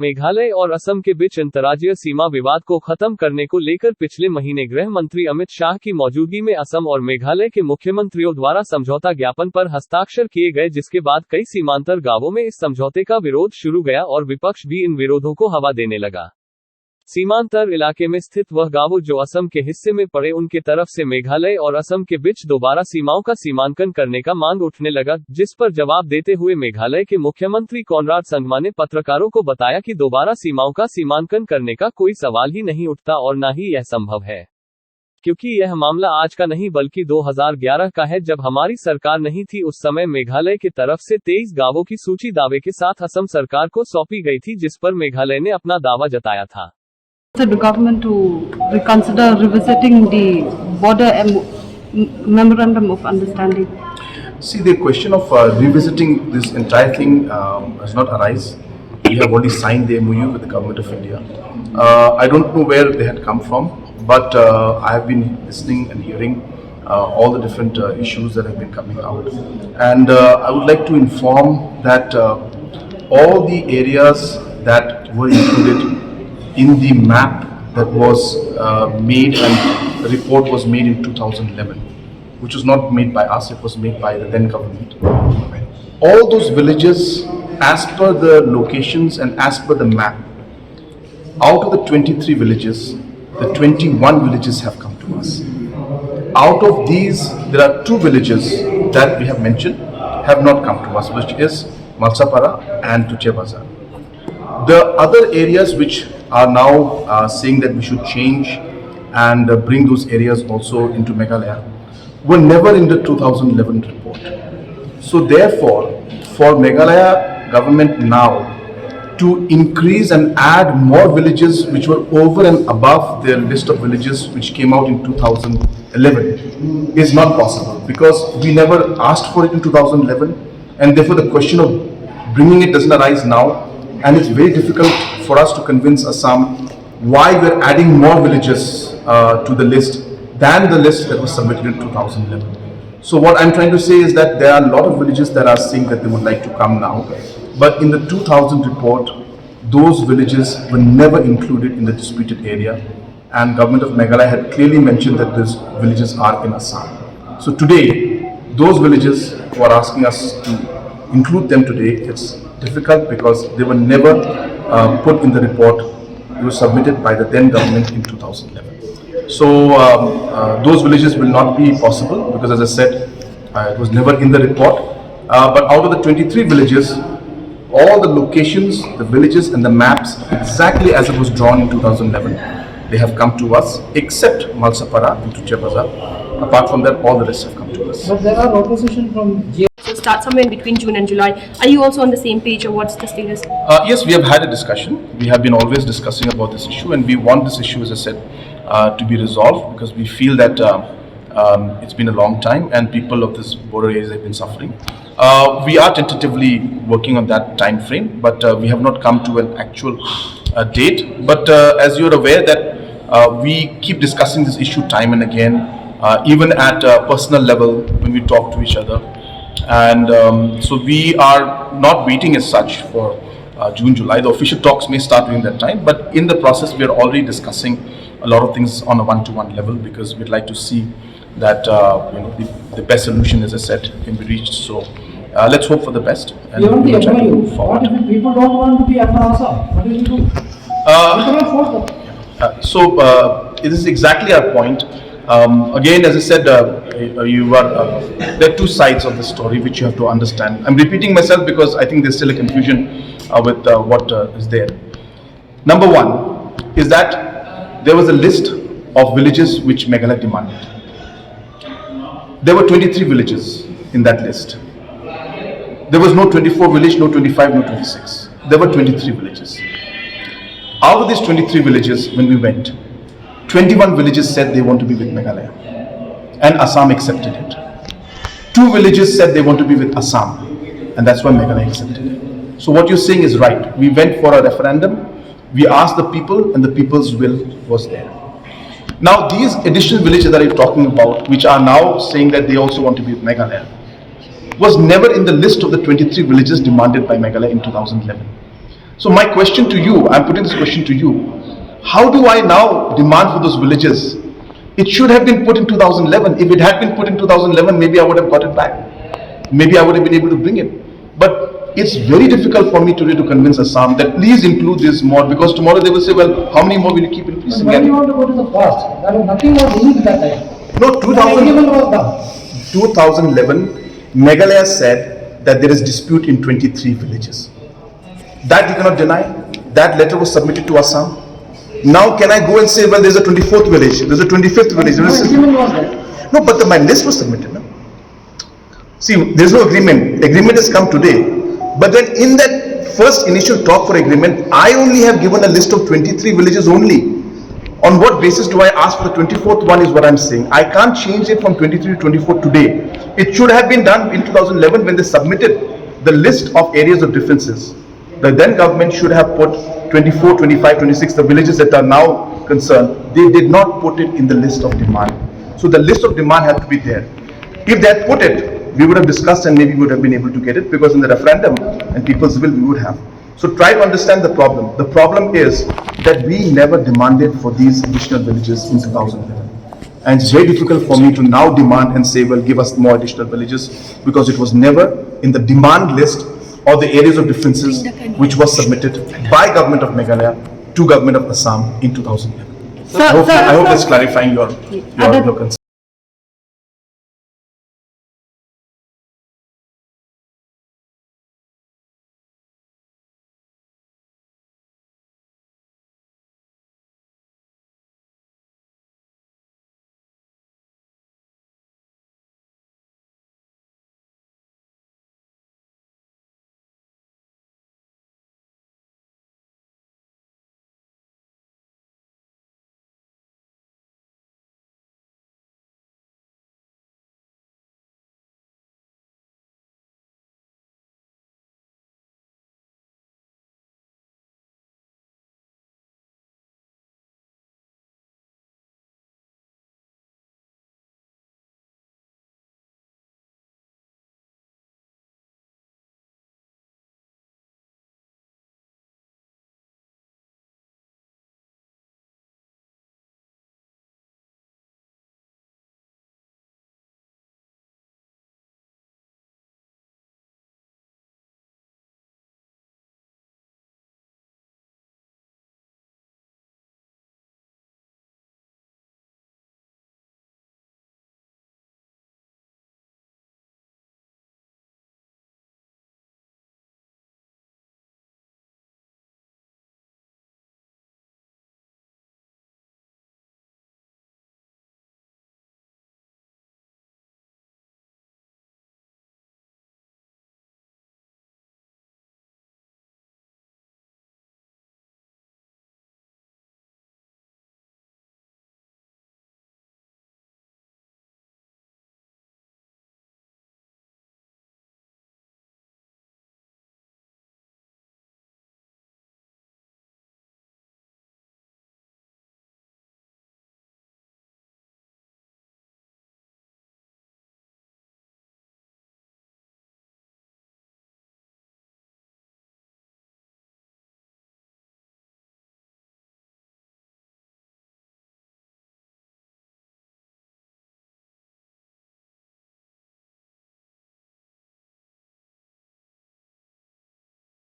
मेघालय और असम के बीच अंतर्राज्यीय सीमा विवाद को खत्म करने को लेकर पिछले महीने गृह मंत्री अमित शाह की मौजूदगी में असम और मेघालय के मुख्यमंत्रियों द्वारा समझौता ज्ञापन पर हस्ताक्षर किए गए, जिसके बाद कई सीमांतर गांवों में इस समझौते का विरोध शुरू गया और विपक्ष भी इन विरोधों को हवा देने लगा। सीमांतर इलाके में स्थित वह गांव जो असम के हिस्से में पड़े, उनके तरफ से मेघालय और असम के बीच दोबारा सीमाओं का सीमांकन करने का मांग उठने लगा, जिस पर जवाब देते हुए मेघालय के मुख्यमंत्री कोनराड संगमा ने पत्रकारों को बताया कि दोबारा सीमाओं का सीमांकन करने का कोई सवाल ही नहीं उठता और न ही यह संभव है, क्योंकि यह मामला आज का नहीं बल्कि 2011 का है, जब हमारी सरकार नहीं थी। उस समय मेघालय की तरफ से 23 गांवों की सूची दावे के साथ असम सरकार को सौंपी गई थी, जिस पर मेघालय ने अपना दावा जताया था। The government to reconsider revisiting the border memorandum of understanding. See, the question of revisiting this entire thing has not arisen. We have already signed the MOU with the government of India. I don't know where they had come from, but I have been listening and hearing all the different issues that have been coming out. And I would like to inform that all the areas that were included in the map that was made, and the report was made in 2011, which was not made by us, it was made by the then government. All those villages, as per the locations and as per the map, out of the 23 villages, the 21 villages have come to us. Out of these, there are 2 villages that we have mentioned have not come to us, which is Malsapara and Tuche Bazar. The other areas which are now saying that we should change and bring those areas also into Meghalaya were never in the 2011 report. So therefore, for Meghalaya government now to increase and add more villages which were over and above their list of villages which came out in 2011 is not possible, because we never asked for it in 2011, and therefore the question of bringing it doesn't arise now. And it's very difficult for us to convince Assam why we're adding more villages to the list than the list that was submitted in 2011. So what I'm trying to say is that there are a lot of villages that are saying that they would like to come now, but in the 2000 report, those villages were never included in the disputed area, and government of Meghalaya had clearly mentioned that these villages are in Assam. So today, those villages who are asking us to include them today, it's difficult because they were never put in the report. It was submitted by the then government in 2011. So those villages will not be possible because, as I said, it was never in the report. But out of the 23 villages, all the locations, the villages and the maps exactly as it was drawn in 2011, they have come to us, except Malsapara and Tuche Bazar. Apart from that, all the rest have come to us. But there are opposition from So start somewhere in between June and July. Are you also on the same page, or what's the status? Yes, we have had a discussion. We have been always discussing about this issue, and we want this issue, as I said, to be resolved, because we feel that it's been a long time and people of this border areas have been suffering. We are tentatively working on that time frame, but we have not come to an actual date. But as you're aware that we keep discussing this issue time and again, even at a personal level when we talk to each other. And so we are not waiting as such for June, July. The official talks may start during that time, but in the process we are already discussing a lot of things on a one-to-one level, because we'd like to see that the best solution, as I said, can be reached. So let's hope for the best. And beyond we will the try to MOU, move forward. what if people don't want to be under Assam? What will you do? You cannot force them. So this is exactly our point. Again, as I said, there are 2 sides of the story which you have to understand. I'm repeating myself because I think there's still a confusion with what is there. Number 1 is that there was a list of villages which Meghalaya demanded. There were 23 villages in that list. There was no 24 village, no 25, no 26. There were 23 villages. Out of these 23 villages, when we went, 21 villages said they want to be with Meghalaya, and Assam accepted it. 2 villages said they want to be with Assam, and that's why Meghalaya accepted it. So what you're saying is right. We went for a referendum, we asked the people, and the people's will was there. Now these additional villages that I'm talking about, which are now saying that they also want to be with Meghalaya, was never in the list of the 23 villages demanded by Meghalaya in 2011. So my question to you, I'm putting this question to you, how do I now demand for those villages? It should have been put in 2011. If it had been put in 2011, maybe I would have got it back. Maybe I would have been able to bring it. But it's very difficult for me today to convince Assam that please include this more, because tomorrow they will say, well, how many more will you keep increasing? Why do you want to go to the past? There was nothing was released that time. No, Agreement was done. 2011, Meghalaya said that there is dispute in 23 villages. That you cannot deny. That letter was submitted to Assam. Now can I go and say, well, there's a 24th village, there's a 25th village. No agreement was there. No, but my list was submitted. No? See, there's no agreement. Agreement has come today. But then in that first initial talk for agreement, I only have given a list of 23 villages only. On what basis do I ask for the 24th one is what I'm saying. I can't change it from 23 to 24 today. It should have been done in 2011 when they submitted the list of areas of differences. The then government should have put 24, 25, 26, the villages that are now concerned. They did not put it in the list of demand. So the list of demand had to be there. If they had put it, we would have discussed and maybe we would have been able to get it, because in the referendum and people's will we would have. So try to understand the problem. The problem is that we never demanded for these additional villages in 2011. And it's very difficult for me to now demand and say, well, give us more additional villages, because it was never in the demand list or the areas of differences which was submitted by government of Meghalaya to government of Assam in 2011. I hope that's clarifying your concern.